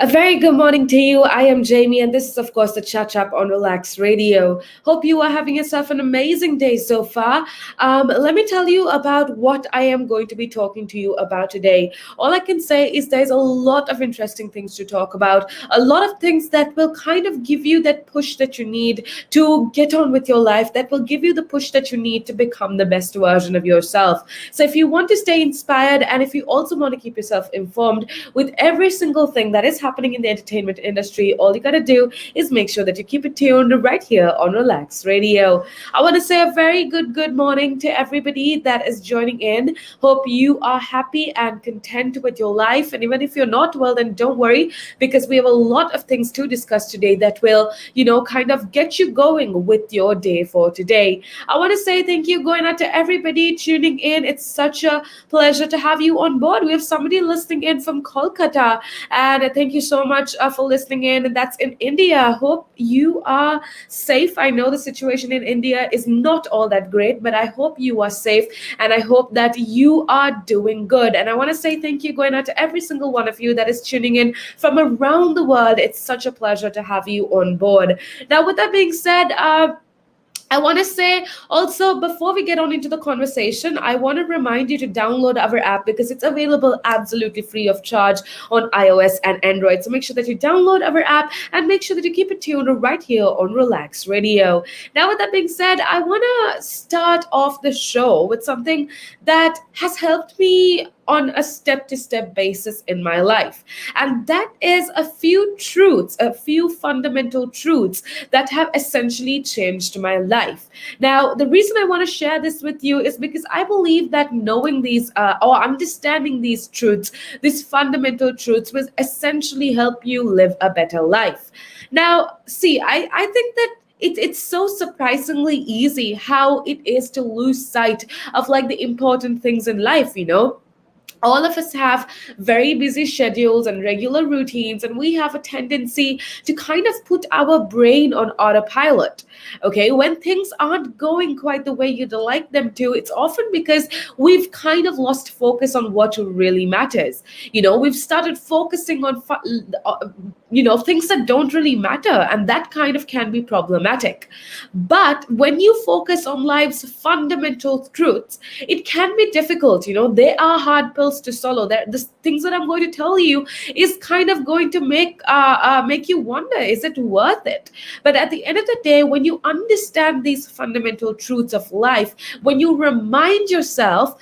A very good morning to you. I am Jamie, and this is, of course, the Chat Chap on Relax Radio. Hope you are having yourself an amazing day so far. Let me tell you about what I am going to be talking to you about today. All I can say is there's a lot of interesting things to talk about, a lot of things that will kind of give you that push that you need to get on with your life, that will give you the push that you need to become the best version of yourself. So, if you want to stay inspired and if you also want to keep yourself informed with every single thing that is happening in the entertainment industry, all you got to do is make sure that you keep it tuned right here on Relax Radio. I want to say a very good morning to everybody that is joining in. Hope you are happy and content with your life. And even if you're not, well, then don't worry, because we have a lot of things to discuss today that will, kind of get you going with your day for today. I want to say thank you going out to everybody tuning in. It's such a pleasure to have you on board. We have somebody listening in from Kolkata, and thank you so much for listening in. And that's in India. Hope you are safe. I know the situation in India is not all that great, but I hope you are safe and I hope that you are doing good. And I want to say thank you going out to every single one of you that is tuning in from around the world. It's such a pleasure to have you on board. Now, with that being said, I want to say also, before we get on into the conversation, I want to remind you to download our app because it's available absolutely free of charge on iOS and Android. So make sure that you download our app and make sure that you keep it tuned right here on Relax Radio. Now, with that being said, I want to start off the show with something that has helped me on a step to step basis in my life. And that is a few truths, a few fundamental truths that have essentially changed my life. Now, the reason I want to share this with you is because I believe that knowing these or understanding these truths, these fundamental truths, will essentially help you live a better life. Now, see, I think that it's so surprisingly easy how it is to lose sight of like the important things in life. All of us have very busy schedules and regular routines, and we have a tendency to kind of put our brain on autopilot. Okay, when things aren't going quite the way you'd like them to, it's often because we've kind of lost focus on what really matters. We've started focusing on things that don't really matter, and that kind of can be problematic. But when you focus on life's fundamental truths, it can be difficult. They are hard pills to swallow. The things that I'm going to tell you is kind of going to make you wonder, is it worth it? But at the end of the day, when you understand these fundamental truths of life, when you remind yourself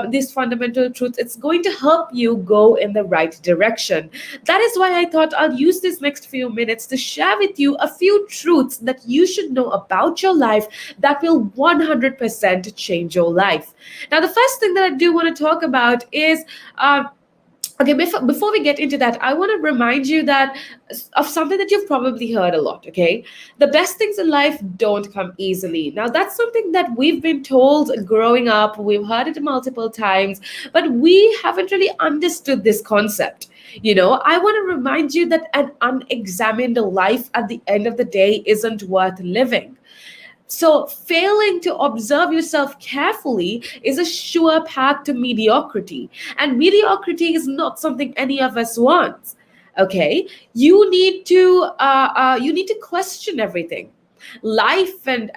these fundamental truths, it's going to help you go in the right direction. That is why I thought I'll use this next few minutes to share with you a few truths that you should know about your life that will 100% change your life. Now, the first thing that I do want to talk about is okay, before we get into that, I want to remind you that of something that you've probably heard a lot. Okay, the best things in life don't come easily. Now, that's something that we've been told growing up. We've heard it multiple times, but we haven't really understood this concept. I want to remind you that an unexamined life at the end of the day isn't worth living. So, failing to observe yourself carefully is a sure path to mediocrity. And mediocrity is not something any of us wants. Okay, you need to question everything. Life and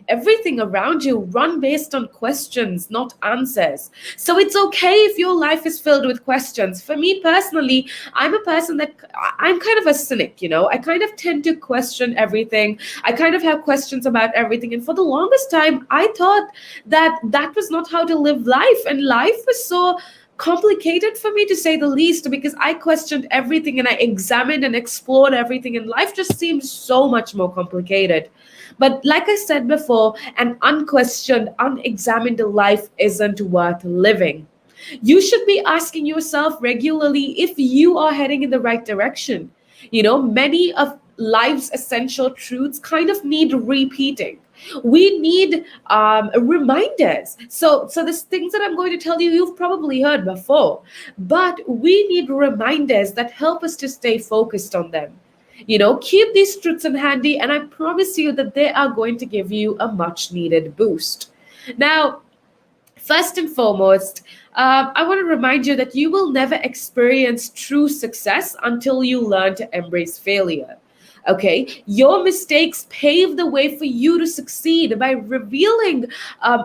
everything around you run based on questions, not answers. So it's okay if your life is filled with questions. For me personally, I'm a person that I'm kind of a cynic. I kind of tend to question everything. I kind of have questions about everything. And for the longest time, I thought that was not how to live life. And life was so complicated for me, to say the least, because I questioned everything and I examined and explored everything, and life just seemed so much more complicated. But like I said before, an unquestioned, unexamined life isn't worth living. You should be asking yourself regularly if you are heading in the right direction. Many of life's essential truths kind of need repeating. We need reminders. So these things that I'm going to tell you, you've probably heard before, but we need reminders that help us to stay focused on them. Keep these truths in handy, and I promise you that they are going to give you a much needed boost. Now, First and foremost, I want to remind you that you will never experience true success until you learn to embrace failure. Okay, your mistakes pave the way for you to succeed by revealing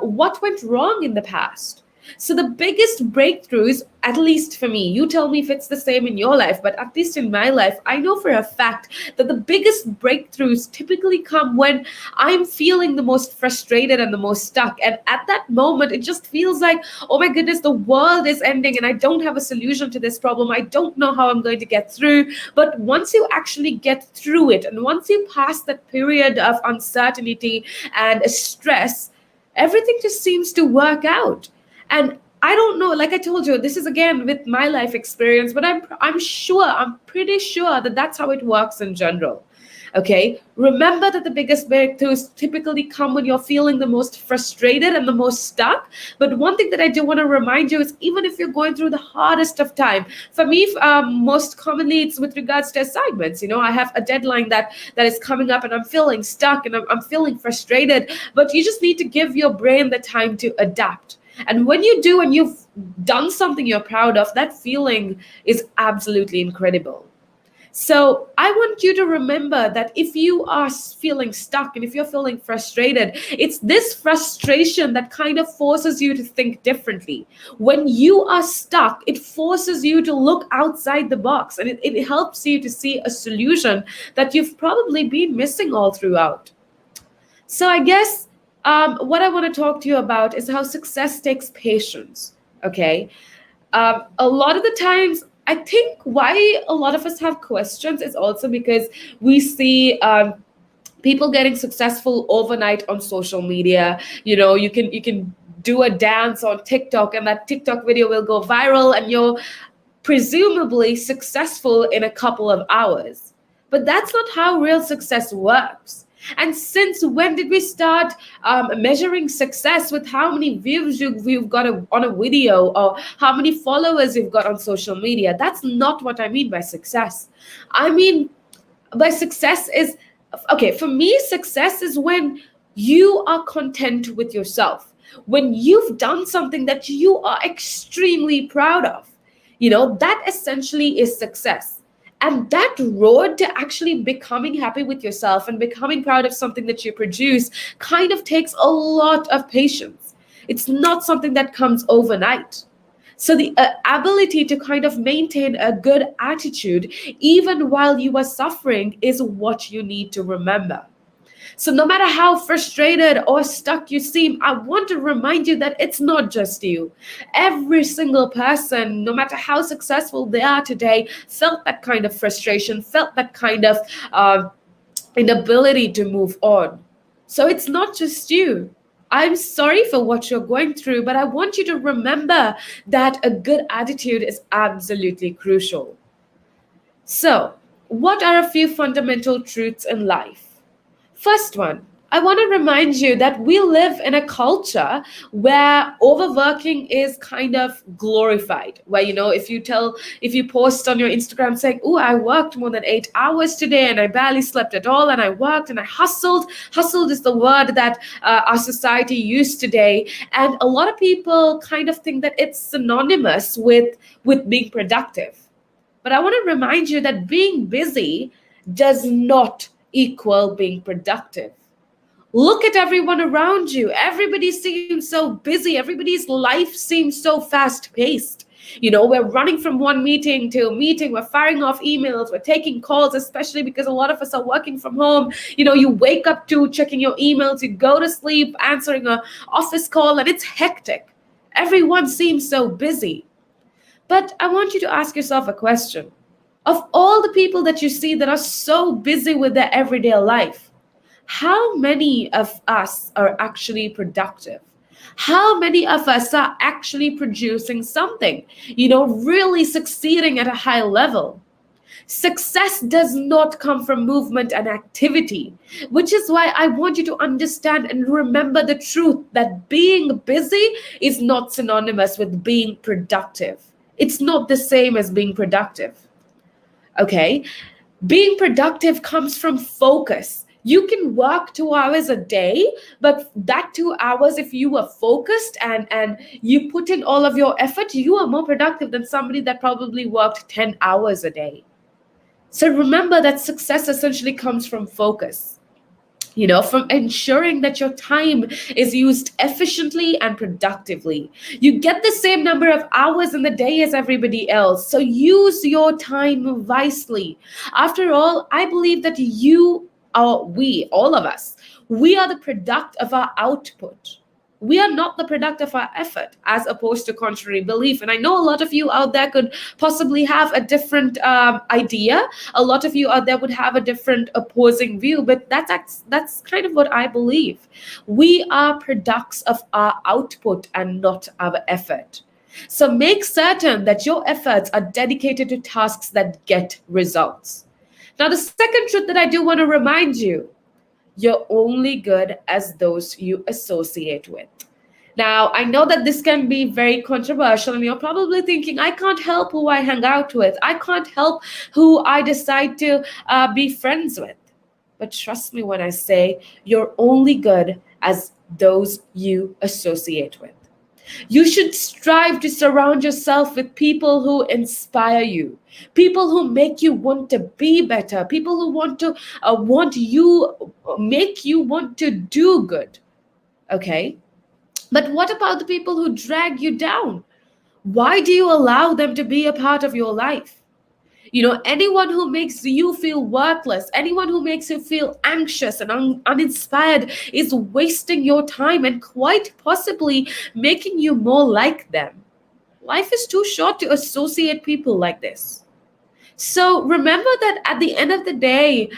what went wrong in the past. So, the biggest breakthroughs, at least for me, you tell me if it's the same in your life, but at least in my life, I know for a fact that the biggest breakthroughs typically come when I'm feeling the most frustrated and the most stuck. And at that moment, it just feels like, oh my goodness, the world is ending and I don't have a solution to this problem. I don't know how I'm going to get through. But once you actually get through it, and once you pass that period of uncertainty and stress, everything just seems to work out. And I don't know, like I told you, this is again with my life experience, but I'm pretty sure that that's how it works in general. Okay, remember that the biggest breakthroughs typically come when you're feeling the most frustrated and the most stuck. But one thing that I do want to remind you is, even if you're going through the hardest of time, for me, most commonly it's with regards to assignments. I have a deadline that is coming up, and I'm feeling stuck and I'm feeling frustrated. But you just need to give your brain the time to adapt. And when you do, and you've done something you're proud of, that feeling is absolutely incredible. So I want you to remember that if you are feeling stuck and if you're feeling frustrated, it's this frustration that kind of forces you to think differently. When you are stuck, it forces you to look outside the box, and it helps you to see a solution that you've probably been missing all throughout. So I guess what I want to talk to you about is how success takes patience. Okay. A lot of the times, I think why a lot of us have questions is also because we see people getting successful overnight on social media. You can do a dance on TikTok, and that TikTok video will go viral, and you're presumably successful in a couple of hours. But that's not how real success works. And since when did we start measuring success with how many views you've got on a video, or how many followers you've got on social media? That's not what I mean by success. I mean, by success is, okay, for me, success is when you are content with yourself, when you've done something that you are extremely proud of. That essentially is success. And that road to actually becoming happy with yourself and becoming proud of something that you produce kind of takes a lot of patience. It's not something that comes overnight. So the ability to kind of maintain a good attitude even while you are suffering is what you need to remember. So, no matter how frustrated or stuck you seem, I want to remind you that it's not just you. Every single person, no matter how successful they are today, felt that kind of frustration, felt that kind of inability to move on. So, it's not just you. I'm sorry for what you're going through, but I want you to remember that a good attitude is absolutely crucial. So, what are a few fundamental truths in life? First one, I want to remind you that we live in a culture where overworking is kind of glorified. Where, if you post on your Instagram saying, "Oh, I worked more than 8 hours today and I barely slept at all and I worked and I hustled." Hustled is the word that our society used today. And a lot of people kind of think that it's synonymous with being productive. But I want to remind you that being busy does not equal being productive. Look at everyone around you. Everybody seems so busy. Everybody's life seems so fast paced. We're running from one meeting to a meeting. We're firing off emails. We're taking calls, especially because a lot of us are working from home. You wake up to checking your emails, you go to sleep, answering an office call, and it's hectic. Everyone seems so busy. But I want you to ask yourself a question. Of all the people that you see that are so busy with their everyday life, how many of us are actually productive? How many of us are actually producing something, really succeeding at a high level? Success does not come from movement and activity, which is why I want you to understand and remember the truth that being busy is not synonymous with being productive. It's not the same as being productive. Okay? Being productive comes from focus, You can work 2 hours a day, but that 2 hours, if you were focused and you put in all of your effort, you are more productive than somebody that probably worked 10 hours a day. So remember that success essentially comes from focus, from ensuring that your time is used efficiently and productively. You get the same number of hours in the day as everybody else, so use your time wisely. After all, I believe that we, all of us, we are the product of our output. We are not the product of our effort, as opposed to contrary belief. And I know a lot of you out there could possibly have a different idea. A lot of you out there would have a different opposing view, but that's kind of what I believe. We are products of our output and not our effort. So make certain that your efforts are dedicated to tasks that get results. Now, the second truth that I do want to remind you: you're only good as those you associate with. Now, I know that this can be very controversial, and you're probably thinking, I can't help who I hang out with. I can't help who I decide to be friends with. But trust me when I say you're only good as those you associate with. You should strive to surround yourself with people who inspire you, people who make you want to be better, people who make you want to do good. Okay? But what about the people who drag you down? Why do you allow them to be a part of your life? Anyone who makes you feel worthless, anyone who makes you feel anxious and uninspired is wasting your time and quite possibly making you more like them. Life is too short to associate people like this. So remember that at the end of the day,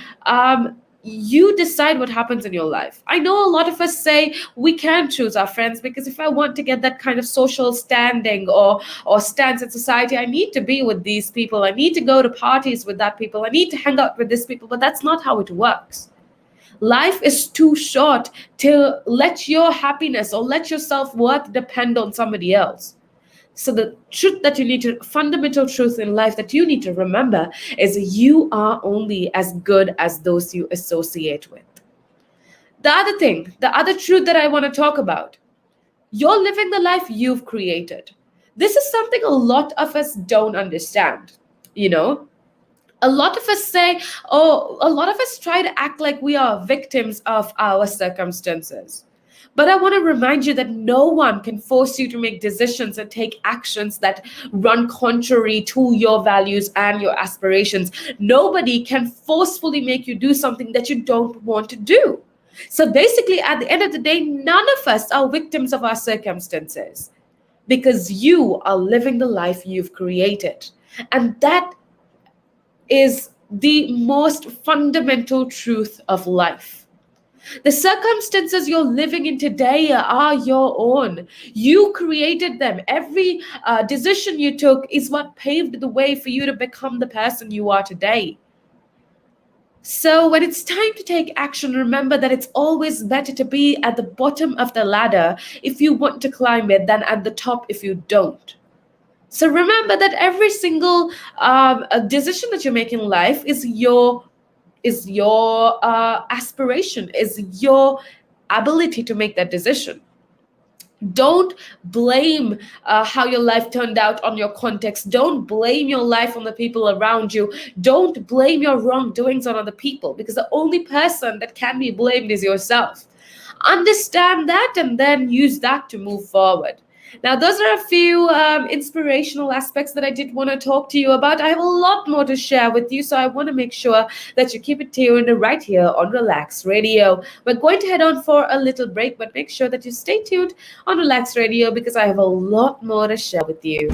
you decide what happens in your life. I know a lot of us say we can choose our friends, because if I want to get that kind of social standing or stance in society, I need to be with these people. I need to go to parties with that people. I need to hang out with these people. But that's not how it works. Life is too short to let your happiness or let your self-worth depend on somebody else. So the fundamental truth in life that you need to remember is you are only as good as those you associate with. The other truth that I want to talk about: you're living the life you've created. This is something a lot of us don't understand. A lot of us say, a lot of us try to act like we are victims of our circumstances. But I want to remind you that no one can force you to make decisions and take actions that run contrary to your values and your aspirations. Nobody can forcefully make you do something that you don't want to do. So basically, at the end of the day, none of us are victims of our circumstances, because you are living the life you've created. And that is the most fundamental truth of life. The circumstances you're living in today are your own. You created them. Every decision you took is what paved the way for you to become the person you are today. So when it's time to take action, remember that it's always better to be at the bottom of the ladder if you want to climb it than at the top if you don't. So remember that every single decision that you make in life is your aspiration, is your ability to make that decision. Don't blame how your life turned out on your context. Don't blame your life on the people around you. Don't blame your wrongdoings on other people, because the only person that can be blamed is yourself. Understand that and then use that to move forward. Now, those are a few inspirational aspects that I did want to talk to you about. I have a lot more to share with you, so I want to make sure that you keep it tuned right here on Relax Radio. We're going to head on for a little break, but make sure that you stay tuned on Relax Radio, because I have a lot more to share with you.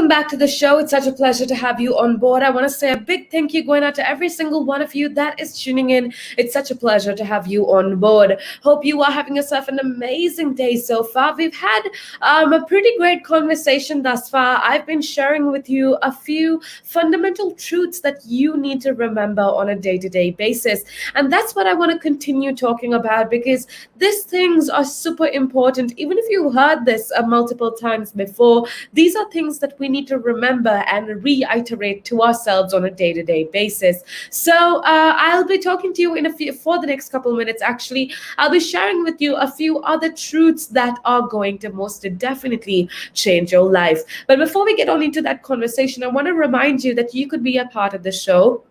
back to the show. It's such a pleasure to have you on board. I want to say a big thank you going out to every single one of you that is tuning in. It's such a pleasure to have you on board. Hope you are having yourself an amazing day so far. We've had a pretty great conversation thus far. I've been sharing with you a few fundamental truths that you need to remember on a day to day basis. And that's what I want to continue talking about because these things are super important. Even if you heard this multiple times before, these are things that we need to remember and reiterate to ourselves on a day-to-day basis. So I'll be talking to you in a few for the next couple minutes. Actually, I'll be sharing with you a few other truths that are going to most definitely change your life. But before we get on into that conversation, I want to remind you that you could be a part of the show.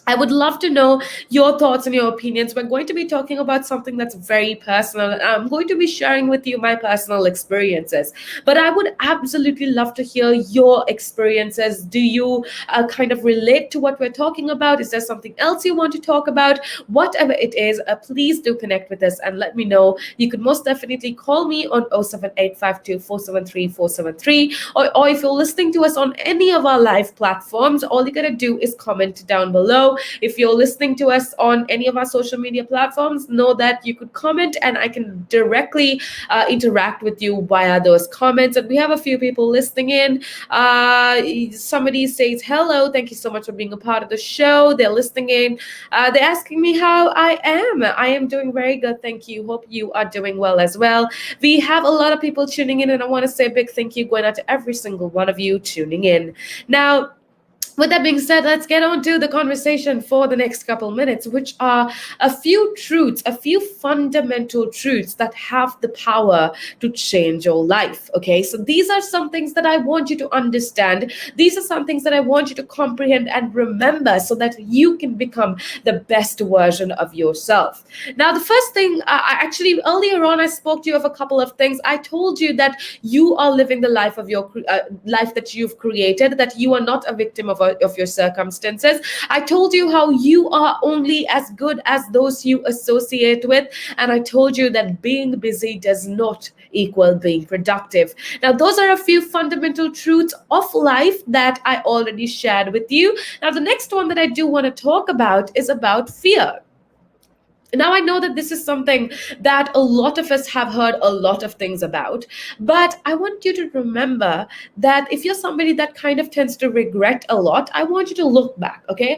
I would love to know your thoughts and your opinions. We're going to be talking about something that's very personal. And I'm going to be sharing with you my personal experiences. But I would absolutely love to hear your experiences. Do you kind of relate to what we're talking about? Is there something else you want to talk about? Whatever it is, please do connect with us and let me know. You could most definitely call me on 07852 or if you're listening to us on any of our live platforms, all you got to do is comment down below. If you're listening to us on any of our social media platforms, know that you could comment and I can directly interact with you via those comments. And we have a few people listening in. Somebody says, hello, thank you so much for being a part of the show. They're listening in. They're asking me how I am. I am doing very good, thank you. Hope you are doing well as well. We have a lot of people tuning in, and I want to say a big thank you going out to every single one of you tuning in. Now, with that being said, let's get on to the conversation for the next couple minutes, which are a few truths, a few fundamental truths that have the power to change your life. Okay, so these are some things that I want you to understand. These are some things that I want you to comprehend and remember so that you can become the best version of yourself. Now, the first thing, I actually earlier on, I spoke to you of a couple of things. I told you that you are living the life of your life that you've created, that you are not a victim of your circumstances. I told you how you are only as good as those you associate with. And I told you that being busy does not equal being productive. Now, those are a few fundamental truths of life that I already shared with you. Now, the next one that I do want to talk about is about fear. Now, I know that this is something that a lot of us have heard a lot of things about, but I want you to remember that if you're somebody that kind of tends to regret a lot, I want you to look back, okay?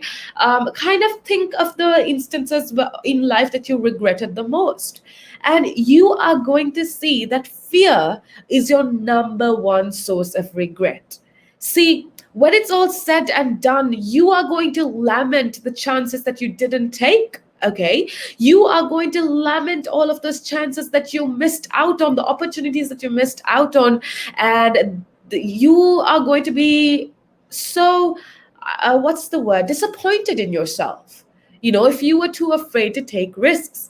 Kind of think of the instances in life that you regretted the most. And you are going to see that fear is your number one source of regret. See, when it's all said and done, you are going to lament the chances that you didn't take. Okay, you are going to lament all of those chances that you missed out on, the opportunities that you missed out on, and you are going to be so, what's the word, disappointed in yourself. You know, if you were too afraid to take risks.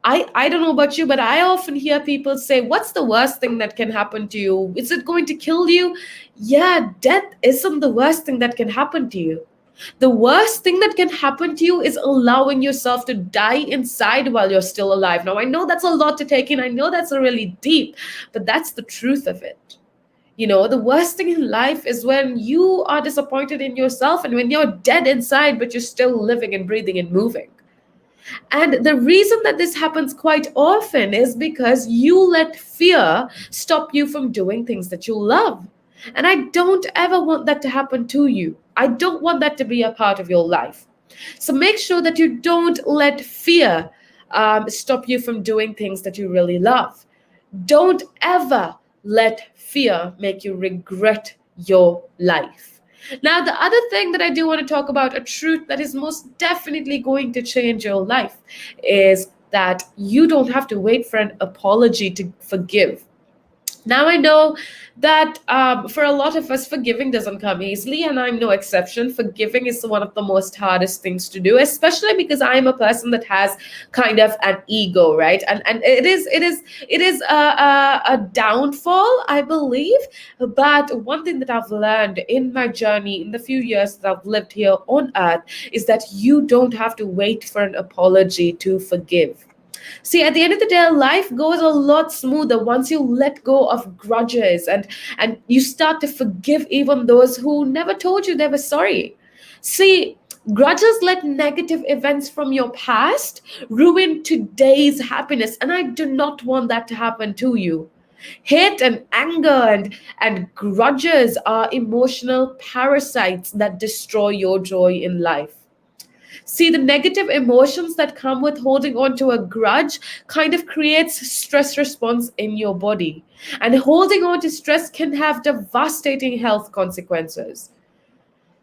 I don't know about you, but I often hear people say, what's the worst thing that can happen to you? Is it going to kill you? Yeah, death isn't the worst thing that can happen to you. The worst thing that can happen to you is allowing yourself to die inside while you're still alive. Now, I know that's a lot to take in. I know that's really deep, but that's the truth of it. You know, the worst thing in life is when you are disappointed in yourself and when you're dead inside, but you're still living and breathing and moving. And the reason that this happens quite often is because you let fear stop you from doing things that you love. And I don't ever want that to happen to you. I don't want that to be a part of your life. So make sure that you don't let fear stop you from doing things that you really love. Don't ever let fear make you regret your life. Now, the other thing that I do want to talk about, a truth that is most definitely going to change your life, is that you don't have to wait for an apology to forgive. Now, I know that for a lot of us, forgiving doesn't come easily, and I'm no exception. Forgiving is one of the most hardest things to do, especially because I'm a person that has kind of an ego, right? And it is a downfall, I believe. But one thing that I've learned in my journey, in the few years that I've lived here on earth, is that you don't have to wait for an apology to forgive. See, at the end of the day, life goes a lot smoother once you let go of grudges and you start to forgive even those who never told you they were sorry. See, grudges let negative events from your past ruin today's happiness, and I do not want that to happen to you. Hate and anger and grudges are emotional parasites that destroy your joy in life. See, the negative emotions that come with holding on to a grudge kind of creates stress response in your body. And holding on to stress can have devastating health consequences.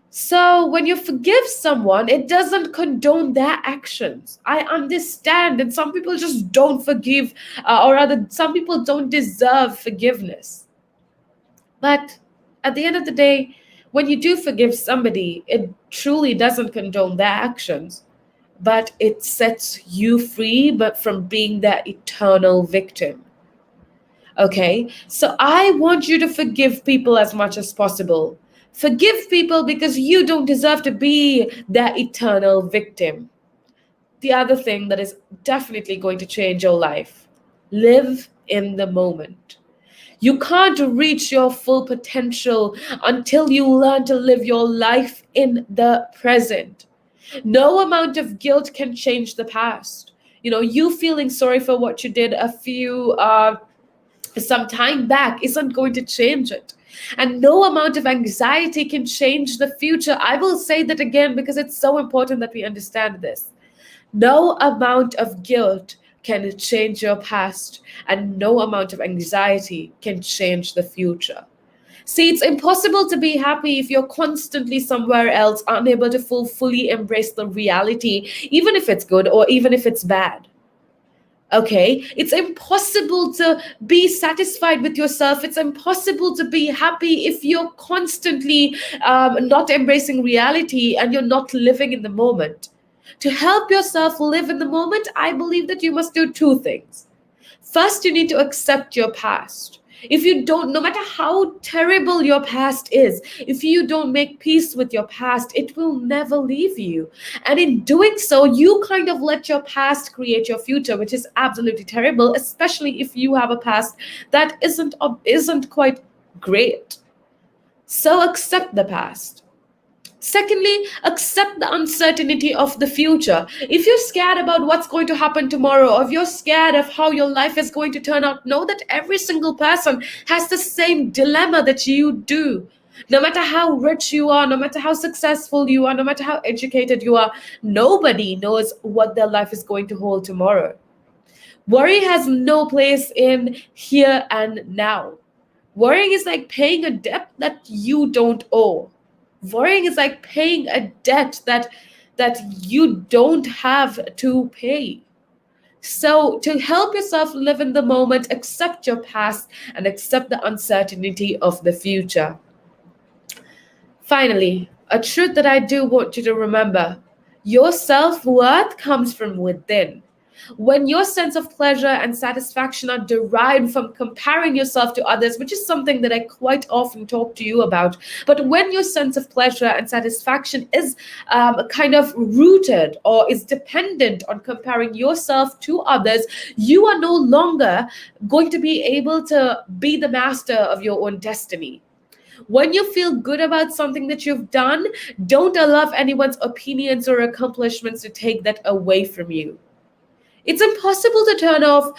So, when you forgive someone, it doesn't condone their actions. I understand, and some people just don't forgive, or rather, some people don't deserve forgiveness. But at the end of the day, when you do forgive somebody, it truly doesn't condone their actions, but it sets you free but from being that eternal victim. Okay, so I want you to forgive people as much as possible. Forgive people because you don't deserve to be that eternal victim. The other thing that is definitely going to change your life: live in the moment. You can't reach your full potential until you learn to live your life in the present. No amount of guilt can change the past. You feeling sorry for what you did a few some time back isn't going to change it. And no amount of anxiety can change the future. I will say that again because it's so important that we understand this. No amount of guilt can change your past, and no amount of anxiety can change the future. See, it's impossible to be happy if you're constantly somewhere else, unable to fully embrace the reality, even if it's good or even if it's bad. Okay, it's impossible to be satisfied with yourself. It's impossible to be happy if you're constantly not embracing reality and you're not living in the moment. To help yourself live in the moment, I believe that you must do two things. First, you need to accept your past. If you don't, no matter how terrible your past is, if you don't make peace with your past, it will never leave you. And in doing so, you kind of let your past create your future, which is absolutely terrible, especially if you have a past that isn't quite great. So accept the past. Secondly, accept the uncertainty of the future. If you're scared about what's going to happen tomorrow, or if you're scared of how your life is going to turn out, know that every single person has the same dilemma that you do. No matter how rich you are, no matter how successful you are, no matter how educated you are, nobody knows what their life is going to hold tomorrow. Worry has no place in here and now. Worrying is like paying a debt that you don't owe. Worrying is like paying a debt that you don't have to pay. So to help yourself live in the moment, accept your past and accept the uncertainty of the future. Finally, a truth that I do want you to remember: your self worth comes from within. When your sense of pleasure and satisfaction are derived from comparing yourself to others, which is something that I quite often talk to you about, but when your sense of pleasure and satisfaction is kind of rooted or is dependent on comparing yourself to others, you are no longer going to be able to be the master of your own destiny. When you feel good about something that you've done, don't allow anyone's opinions or accomplishments to take that away from you. It's impossible to turn off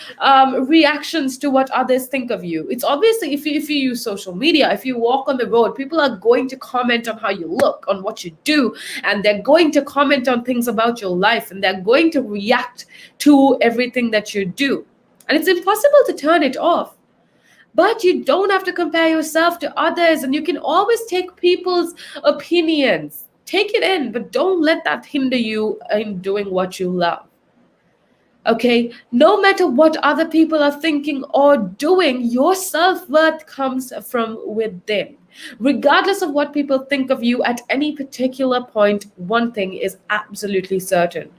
reactions to what others think of you. It's obviously, if you use social media, if you walk on the road, people are going to comment on how you look, on what you do, and they're going to comment on things about your life, and they're going to react to everything that you do. And it's impossible to turn it off. But you don't have to compare yourself to others, and you can always take people's opinions. Take it in, but don't let that hinder you in doing what you love. Okay, no matter what other people are thinking or doing, your self worth comes from within. Regardless of what people think of you at any particular point, one thing is absolutely certain: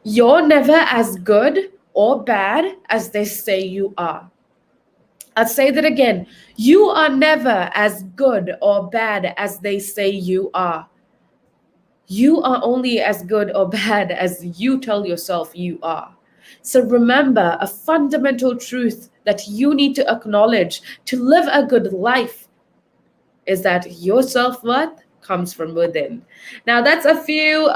you're never as good or bad as they say you are. I'll say that again. You are never as good or bad as they say you are. You are only as good or bad as you tell yourself you are. So remember, a fundamental truth that you need to acknowledge to live a good life is that your self worth comes from within. Now, that's a few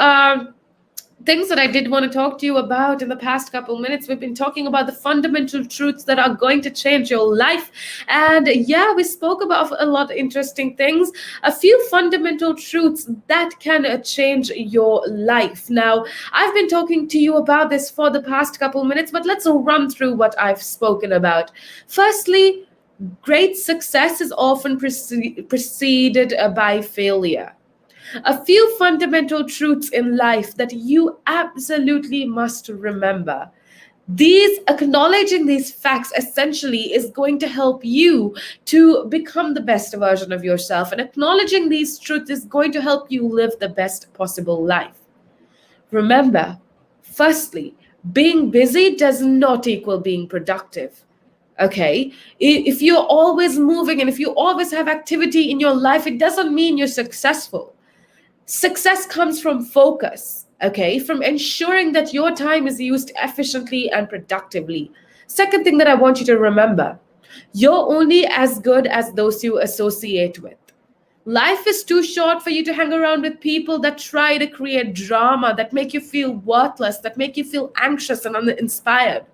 things that I did want to talk to you about in the past couple minutes. We've been talking about the fundamental truths that are going to change your life. And yeah, we spoke about a lot of interesting things, a few fundamental truths that can change your life. Now, I've been talking to you about this for the past couple minutes, but let's run through what I've spoken about. Firstly, great success is often preceded by failure. A few fundamental truths in life that you absolutely must remember. These acknowledging these facts essentially is going to help you to become the best version of yourself, and acknowledging these truths is going to help you live the best possible life. Remember, firstly, being busy does not equal being productive. Okay, if you're always moving and if you always have activity in your life, it doesn't mean you're successful. Success comes from focus, okay, from ensuring that your time is used efficiently and productively. Second thing that I want you to remember, you're only as good as those you associate with. Life is too short for you to hang around with people that try to create drama, that make you feel worthless, that make you feel anxious and uninspired.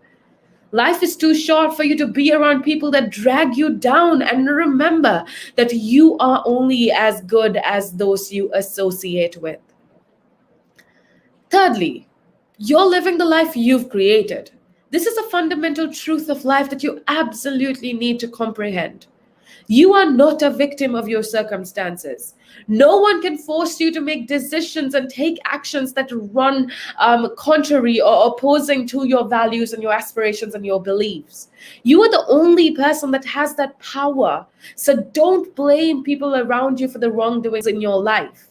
Life is too short for you to be around people that drag you down. And remember that you are only as good as those you associate with. Thirdly, you're living the life you've created. This is a fundamental truth of life that you absolutely need to comprehend. You are not a victim of your circumstances. No one can force you to make decisions and take actions that run contrary or opposing to your values and your aspirations and your beliefs. You are the only person that has that power. So don't blame people around you for the wrongdoings in your life.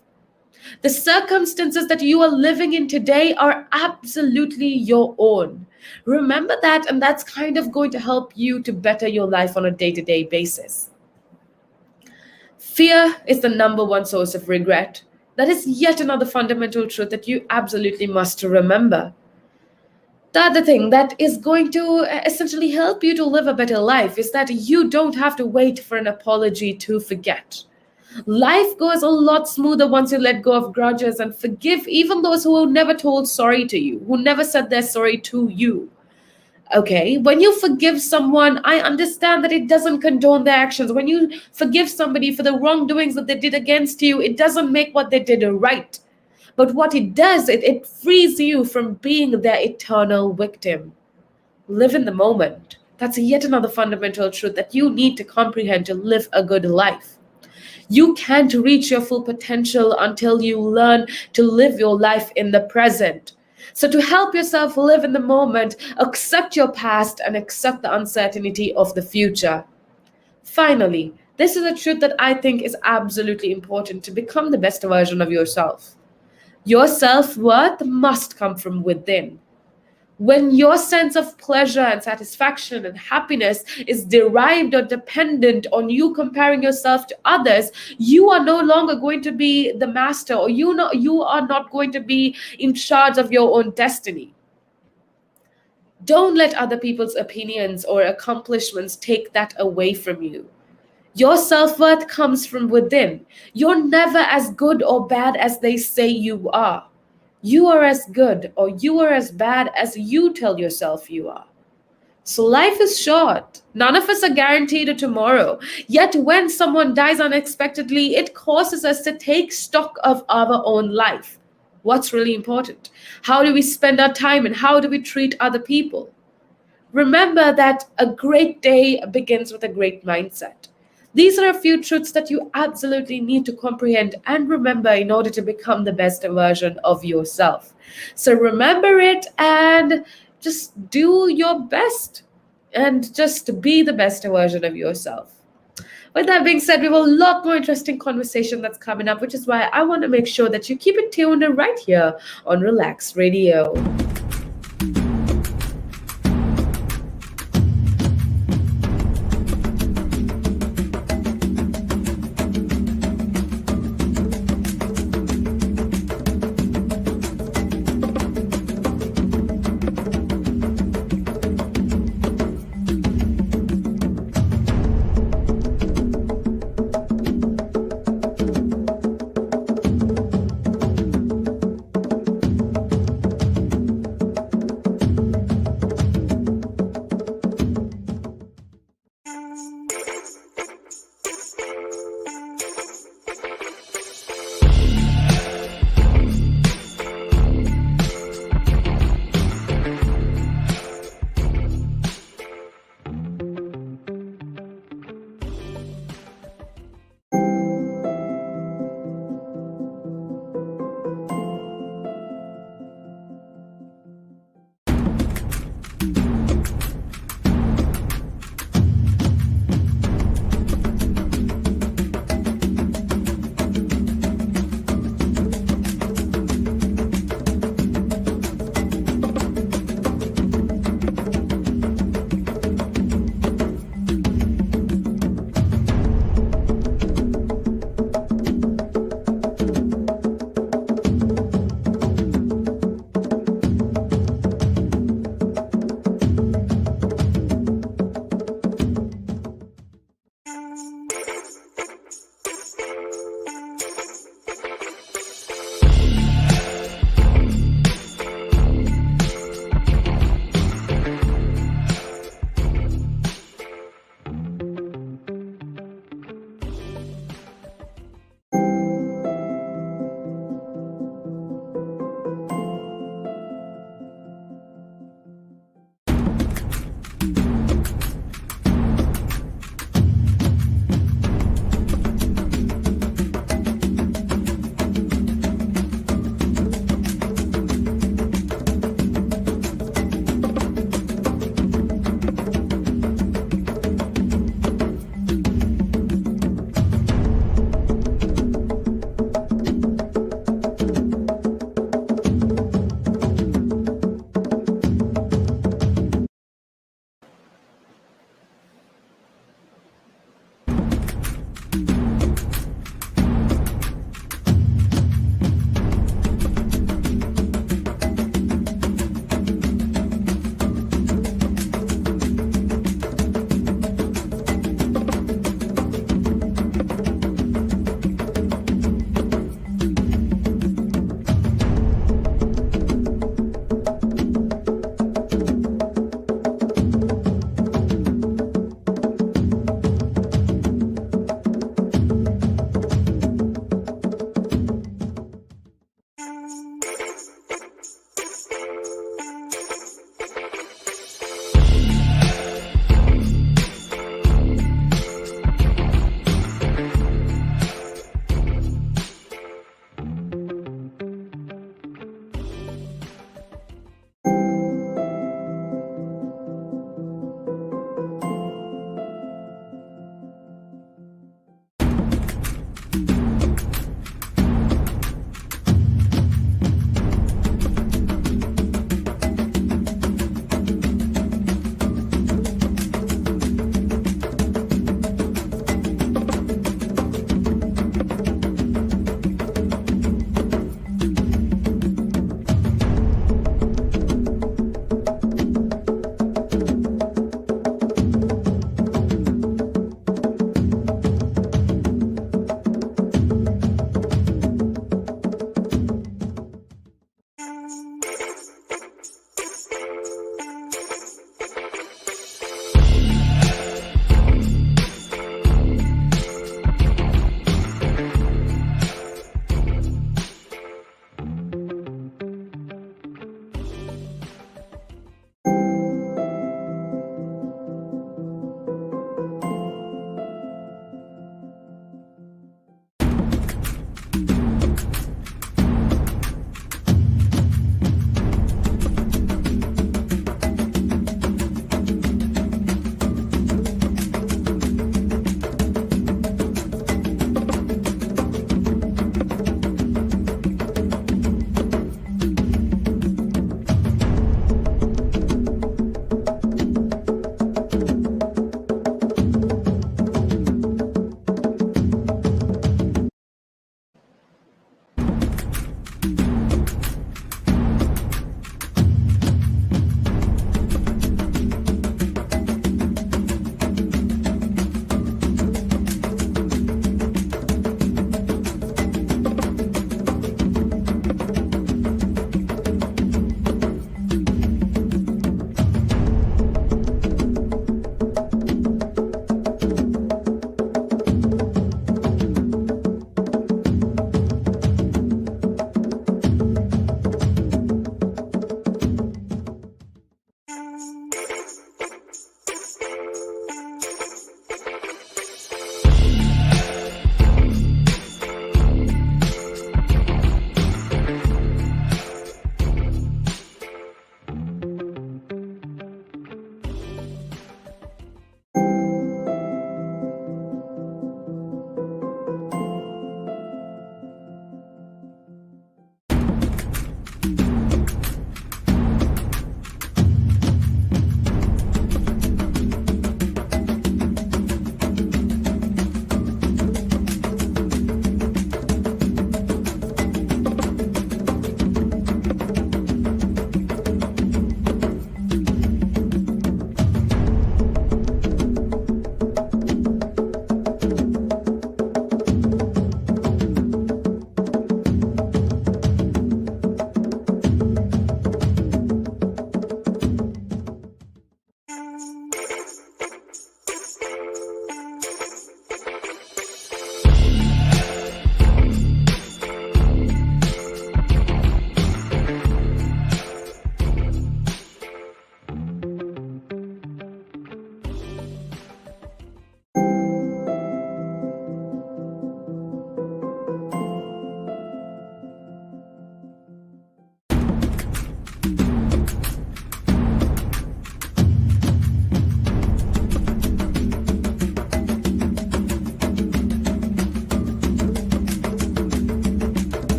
The circumstances that you are living in today are absolutely your own. Remember that, and that's kind of going to help you to better your life on a day-to-day basis. Fear is the number one source of regret. That is yet another fundamental truth that you absolutely must remember. The other thing that is going to essentially help you to live a better life is that you don't have to wait for an apology to forget. Life goes a lot smoother once you let go of grudges and forgive even those who never told sorry to you, who never said they're sorry to you. Okay, when you forgive someone, I understand that it doesn't condone their actions. When you forgive somebody for the wrongdoings that they did against you, it doesn't make what they did right. But what it does, it frees you from being their eternal victim. Live in the moment. That's yet another fundamental truth that you need to comprehend to live a good life. You can't reach your full potential until you learn to live your life in the present. So to help yourself live in the moment, accept your past and accept the uncertainty of the future. Finally, this is a truth that I think is absolutely important to become the best version of yourself. Your self-worth must come from within. When your sense of pleasure and satisfaction and happiness is derived or dependent on you comparing yourself to others, you are no longer going to be the master, or you are not going to be in charge of your own destiny. Don't let other people's opinions or accomplishments take that away from you. Your self-worth comes from within. You're never as good or bad as they say you are. You are as good or you are as bad as you tell yourself you are. So life is short. None of us are guaranteed a tomorrow. Yet when someone dies unexpectedly, it causes us to take stock of our own life. What's really important? How do we spend our time and how do we treat other people? Remember that a great day begins with a great mindset. These are a few truths that you absolutely need to comprehend and remember in order to become the best version of yourself. So remember it and just do your best and just be the best version of yourself. With that being said, we have a lot more interesting conversation that's coming up, which is why I want to make sure that you keep it tuned right here on Relaks Radio.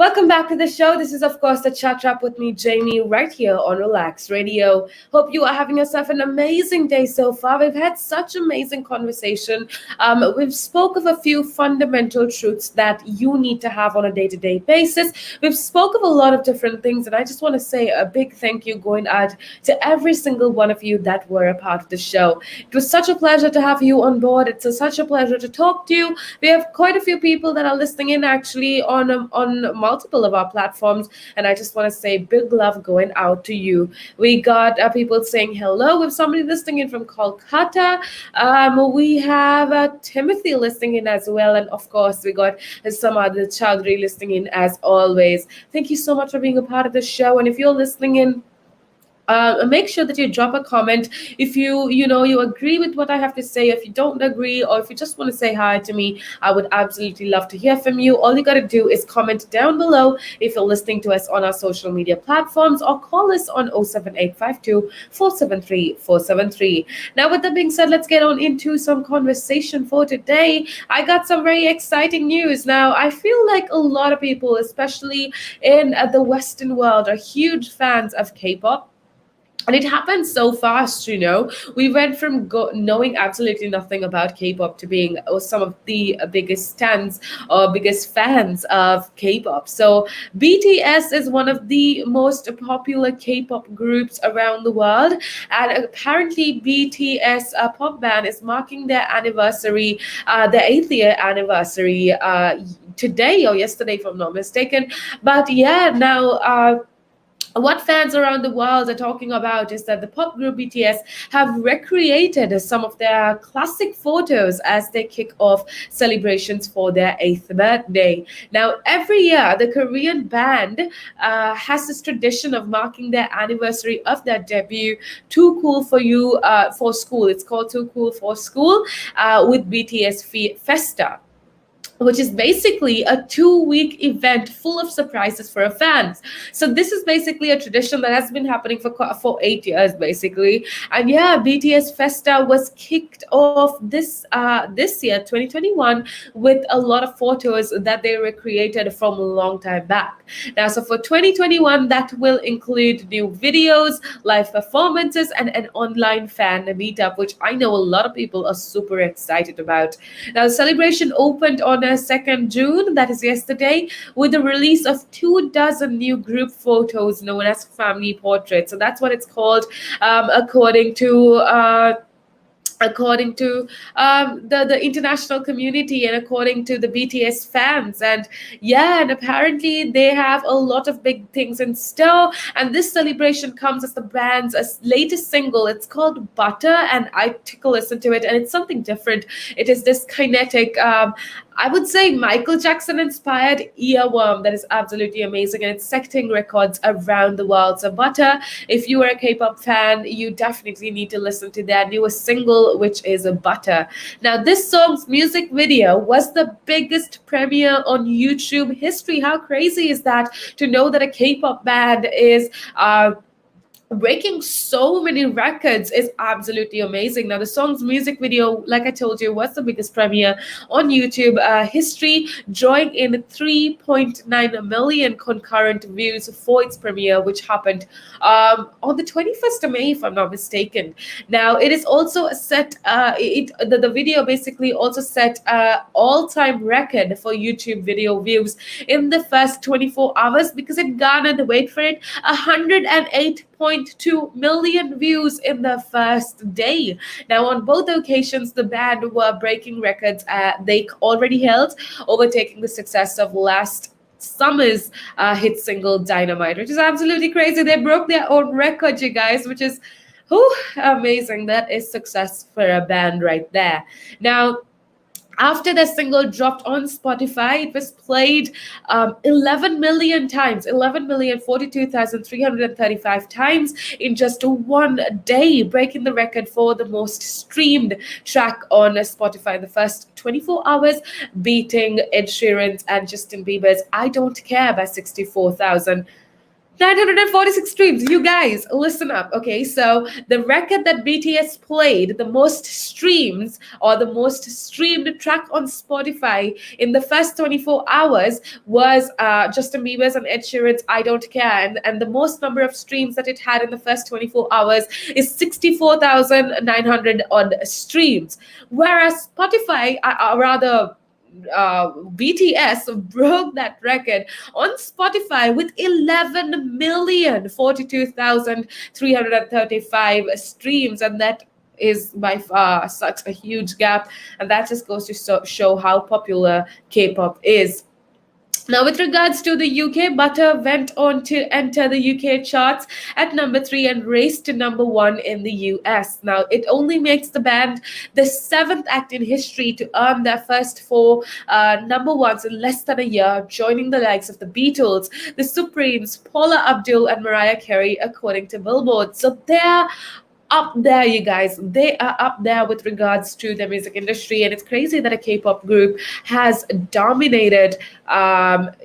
Welcome back to the show. This is, of course, the chat trap with me, Jamie, right here on Relax Radio. Hope you are having yourself an amazing day so far. We've had such amazing conversation. We've spoke of a few fundamental truths that you need to have on a day-to-day basis. We've spoke of a lot of different things, and I just want to say a big thank you going out to every single one of you that were a part of the show. It was such a pleasure to have you on board. Such a pleasure to talk to you. We have quite a few people that are listening in actually on multiple of our platforms, and I just want to say big love going out to you. We got people saying hello. We have somebody listening in from Kolkata. We have Timothy listening in as well, and of course we got some other Chaudhry listening in as always. Thank you so much for being a part of the show, and if you're listening in, make sure that you drop a comment if you agree with what I have to say. If you don't agree, or if you just want to say hi to me, I would absolutely love to hear from you. All you got to do is comment down below if you're listening to us on our social media platforms, or call us on 07852 473 473. Now, with that being said, let's get on into some conversation for today. I got some very exciting news. Now, I feel like a lot of people, especially in the Western world, are huge fans of K-pop, and it happened so fast. We went from knowing absolutely nothing about K-pop to being some of the biggest stands or biggest fans of K-pop. So BTS is one of the most popular K-pop groups around the world, and apparently BTS pop band is marking their anniversary, their 8th year anniversary, today or yesterday, if I'm not mistaken. But yeah, now. What fans around the world are talking about is that the pop group BTS have recreated some of their classic photos as they kick off celebrations for their 8th birthday. Now, every year, the Korean band has this tradition of marking their anniversary of their debut, Too Cool for You for School. It's called Too Cool for School, with BTS Festa, which is basically a 2-week event full of surprises for our fans. So this is basically a tradition that has been happening for 8 years, basically. And yeah, BTS Festa was kicked off this year, 2021, with a lot of photos that they recreated from a long time back. Now, so for 2021, that will include new videos, live performances, and an online fan meetup, which I know a lot of people are super excited about. Now, the celebration opened on 2nd June, that is yesterday, with the release of 24 new group photos known as family portraits. So that's what it's called, according to the international community, and according to the BTS fans. And yeah, and apparently they have a lot of big things in store. And this celebration comes as the band's latest single. It's called Butter, and I took a listen to it, and it's something different. It is this kinetic, I would say Michael Jackson inspired earworm that is absolutely amazing, and it's setting records around the world. So Butter, if you are a K-pop fan, you definitely need to listen to their newest single, which is Butter. Now, this song's music video was the biggest premiere on YouTube history. How crazy is that, to know that a K-pop band is breaking so many records is absolutely amazing. Now, the song's music video, like I told you, was the biggest premiere on YouTube history, drawing in 3.9 million concurrent views for its premiere, which happened on the 21st of May, if I'm not mistaken. Now, it is also set, the video basically also set all-time record for YouTube video views in the first 24 hours, because it garnered, wait for it, 108.2 million views in the first day. Now, on both occasions, the band were breaking records they already held, overtaking the success of last summer's hit single Dynamite, which is absolutely crazy. They broke their own record, you guys, which is amazing. That is success for a band right there. Now, after the single dropped on Spotify, it was played 11 million times, 11,042,335 times in just one day, breaking the record for the most streamed track on Spotify in the first 24 hours, beating Ed Sheeran's and Justin Bieber's I Don't Care by 64,000. 946 streams. You guys, listen up. Okay, so the record that BTS played, the most streams or the most streamed track on Spotify in the first 24 hours was Justin Bieber's and Ed Sheeran's I Don't Care. And the most number of streams that it had in the first 24 hours is 64,900 odd streams. Whereas Spotify, rather, BTS broke that record on Spotify with 11,042,335 streams, and that is by far such a huge gap, and that just goes to show how popular K-pop is. Now, with regards to the UK, Butter went on to enter the UK charts at number 3 and raced to number 1 in the US. Now, it only makes the band the 7th act in history to earn their first 4 number ones in less than a year, joining the likes of the Beatles, the Supremes, Paula Abdul, and Mariah Carey, according to Billboard. So they're up there, you guys. They are up there with regards to the music industry, and it's crazy that a K-pop group has dominated, the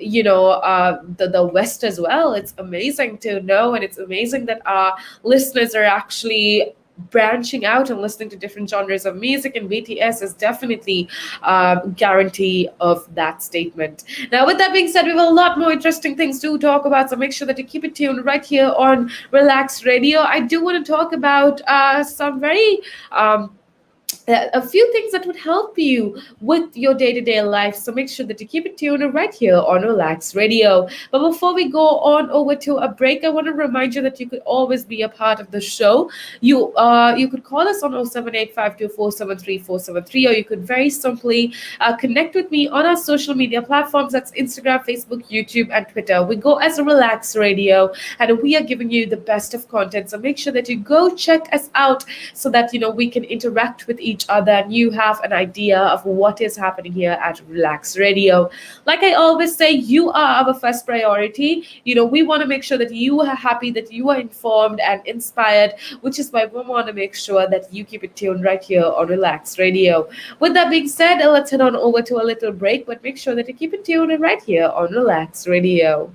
West as well. It's amazing to know, and it's amazing that our listeners are actually branching out and listening to different genres of music, and BTS is definitely guarantee of that statement. Now, with that being said, we have a lot more interesting things to talk about, so make sure that you keep it tuned right here on Relax Radio. I do want to talk about some very a few things that would help you with your day-to-day life. So make sure that you keep it tuned right here on Relax Radio. But before we go on over to a break, I want to remind you that you could always be a part of the show. You could call us on 07852473473, or you could very simply connect with me on our social media platforms. That's Instagram, Facebook, YouTube, and Twitter. We go as a Relax Radio, and we are giving you the best of content. So make sure that you go check us out so that we can interact with each other and you have an idea of what is happening here at Relax Radio. Like I always say, you are our first priority. We want to make sure that you are happy, that you are informed and inspired, which is why we want to make sure that you keep it tuned right here on Relax Radio. With that being said, let's head on over to a little break, but make sure that you keep it tuned right here on Relax Radio.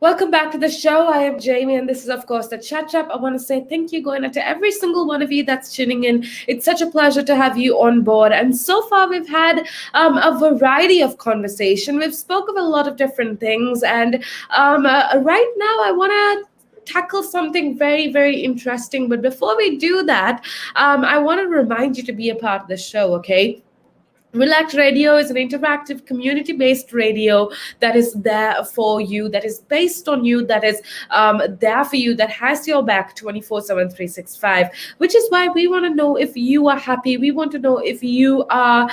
Welcome back to the show. I am Jamie, and this is, of course, the Chat Up. I want to say thank you going out to every single one of you that's tuning in. It's such a pleasure to have you on board. And so far, we've had a variety of conversation. We've spoke of a lot of different things, and right now, I want to tackle something very, very interesting. But before we do that, I want to remind you to be a part of the show, okay? Relax Radio is an interactive, community based radio that is there for you, that is based on you, that is there for you, that has your back 24/7, 365. Which is why we want to know if you are happy. We want to know if you are,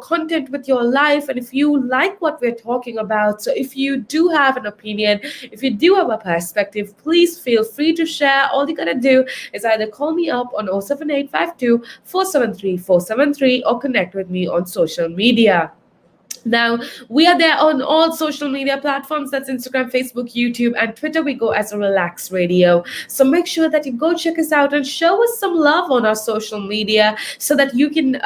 content with your life and if you like what we're talking about. So if you do have an opinion, if you do have a perspective, please feel free to share. All you got to do is either call me up on 07852 473 473 or connect with me on social media. Now, we are there on all social media platforms. That's Instagram, Facebook, YouTube, and Twitter. We go as a Relax Radio. So make sure that you go check us out and show us some love on our social media so that you can,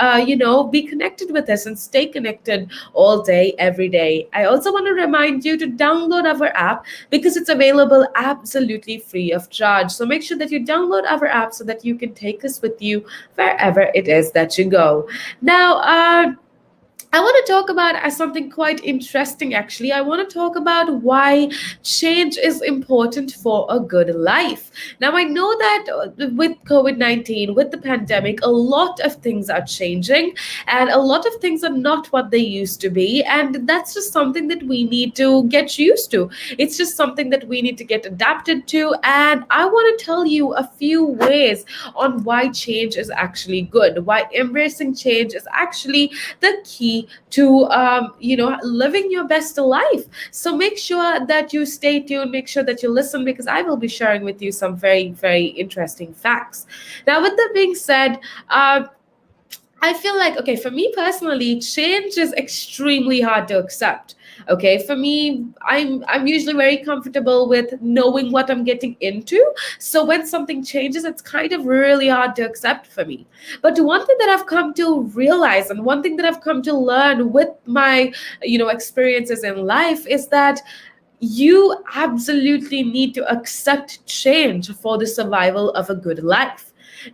be connected with us and stay connected all day, every day. I also want to remind you to download our app because it's available absolutely free of charge. So make sure that you download our app so that you can take us with you wherever it is that you go. Now, I want to talk about something quite interesting actually. I want to talk about why change is important for a good life. Now, I know that with COVID 19, with the pandemic, a lot of things are changing and a lot of things are not what they used to be. And that's just something that we need to get used to. It's just something that we need to get adapted to. And I want to tell you a few ways on why change is actually good, why embracing change is actually the key to living your best life. So make sure that you stay tuned, make sure that you listen, because I will be sharing with you some very, very interesting facts. Now, with that being said, I feel like, okay, for me personally, change is extremely hard to accept. Okay, for me, I'm usually very comfortable with knowing what I'm getting into. So when something changes, it's kind of really hard to accept for me. But one thing that I've come to realize, and one thing that I've come to learn with my, experiences in life, is that you absolutely need to accept change for the survival of a good life.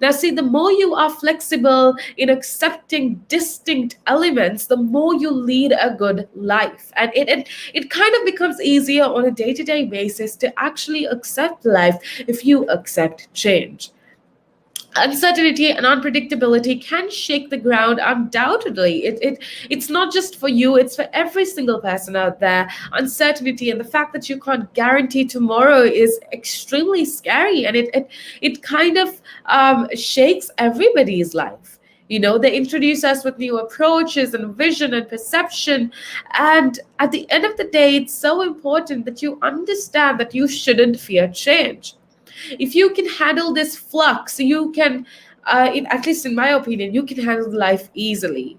Now, see, the more you are flexible in accepting distinct elements, the more you lead a good life. And it kind of becomes easier on a day to day basis to actually accept life if you accept change. Uncertainty and unpredictability can shake the ground undoubtedly. It's not just for you, it's for every single person out there. Uncertainty and the fact that you can't guarantee tomorrow is extremely scary, and it kind of shakes everybody's life. They introduce us with new approaches and vision and perception. And at the end of the day, it's so important that you understand that you shouldn't fear change. If you can handle this flux, you can, at least in my opinion, you can handle life easily.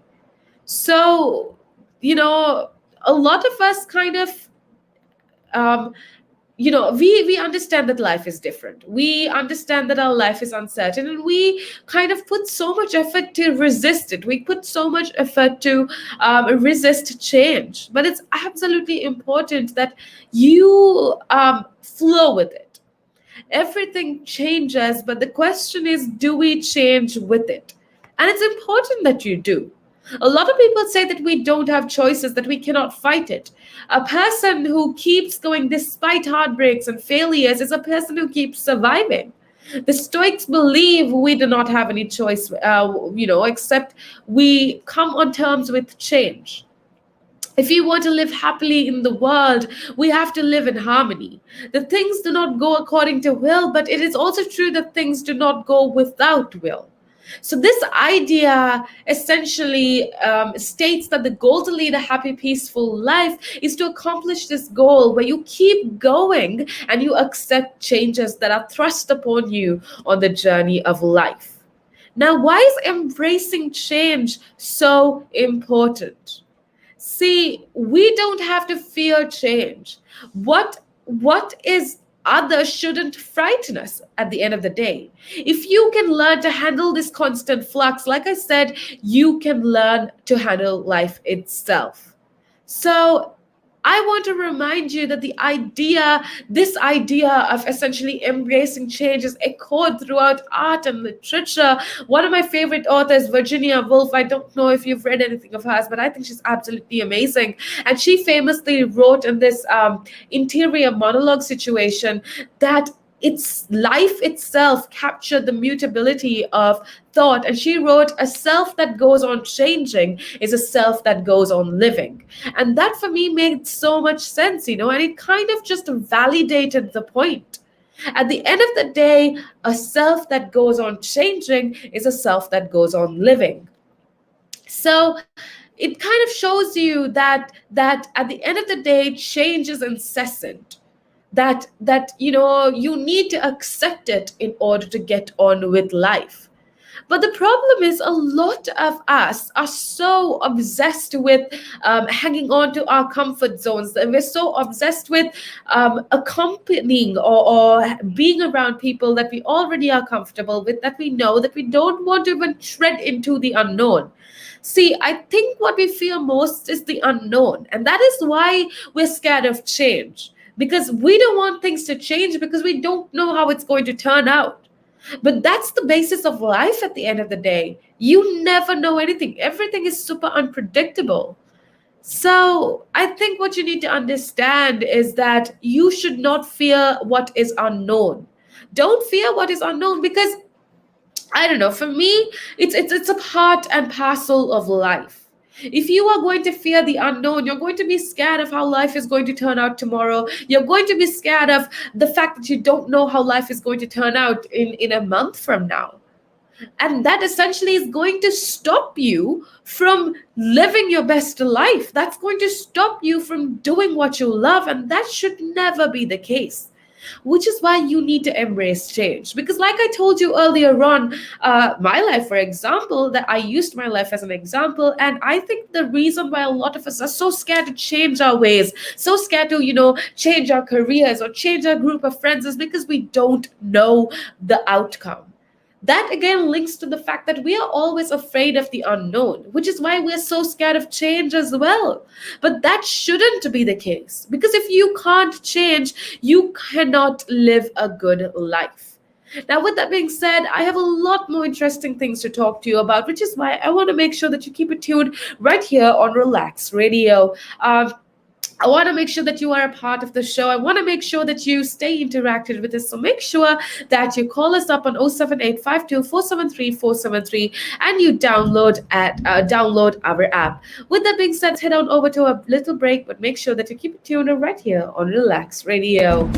So, a lot of us kind of, um, we understand that life is different. We understand that our life is uncertain, and we kind of put so much effort to resist it. We put so much effort to resist change. But it's absolutely important that you flow with it. Everything changes, but the question is, do we change with it? And it's important that you do. A lot of people say that we don't have choices, that we cannot fight it. A person who keeps going despite heartbreaks and failures is a person who keeps surviving. The Stoics believe we do not have any choice, except we come on terms with change. If we want to live happily in the world, we have to live in harmony. The things do not go according to will, but it is also true that things do not go without will. So, this idea essentially states that the goal to lead a happy, peaceful life is to accomplish this goal where you keep going and you accept changes that are thrust upon you on the journey of life. Now, why is embracing change so important? See, we don't have to fear change. What is other shouldn't frighten us at the end of the day. If you can learn to handle this constant flux, like I said, you can learn to handle life itself. So I want to remind you that this idea of essentially embracing change is echoed throughout art and literature. One of my favorite authors, Virginia Woolf, I don't know if you've read anything of hers, but I think she's absolutely amazing. And she famously wrote in this interior monologue situation that its life itself captured the mutability of thought. And she wrote, a self that goes on changing is a self that goes on living. And that for me made so much sense, and it kind of just validated the point. At the end of the day, a self that goes on changing is a self that goes on living. So it kind of shows you that at the end of the day, change is incessant, that you need to accept it in order to get on with life. But the problem is, a lot of us are so obsessed with hanging on to our comfort zones. That we're so obsessed with accompanying or being around people that we already are comfortable with, that we know, that we don't want to even tread into the unknown. See, I think what we fear most is the unknown. And that is why we're scared of change. Because we don't want things to change because we don't know how it's going to turn out. But that's the basis of life at the end of the day. You never know anything, everything is super unpredictable. So I think what you need to understand is that you should not fear what is unknown. Don't fear what is unknown, because I don't know, for me, it's a part and parcel of life. If you are going to fear the unknown, you're going to be scared of how life is going to turn out tomorrow. You're going to be scared of the fact that you don't know how life is going to turn out in a month from now. And that essentially is going to stop you from living your best life. That's going to stop you from doing what you love. And that should never be the case, which is why you need to embrace change. Because like I told you earlier on, my life, for example, that I used my life as an example. And I think the reason why a lot of us are so scared to change our ways, so scared to change our careers or change our group of friends, is because we don't know the outcome. That again links to the fact that we are always afraid of the unknown, which is why we're so scared of change as well. But that shouldn't be the case, because if you can't change, you cannot live a good life. Now, with that being said, I have a lot more interesting things to talk to you about, which is why I want to make sure that you keep it tuned right here on Relax Radio. I want to make sure that you are a part of the show. I want to make sure that you stay interacted with us. So make sure that you call us up on 07852 and you download our app. With that being said, head on over to a little break, but make sure that you keep it tuned right here on Relax Radio.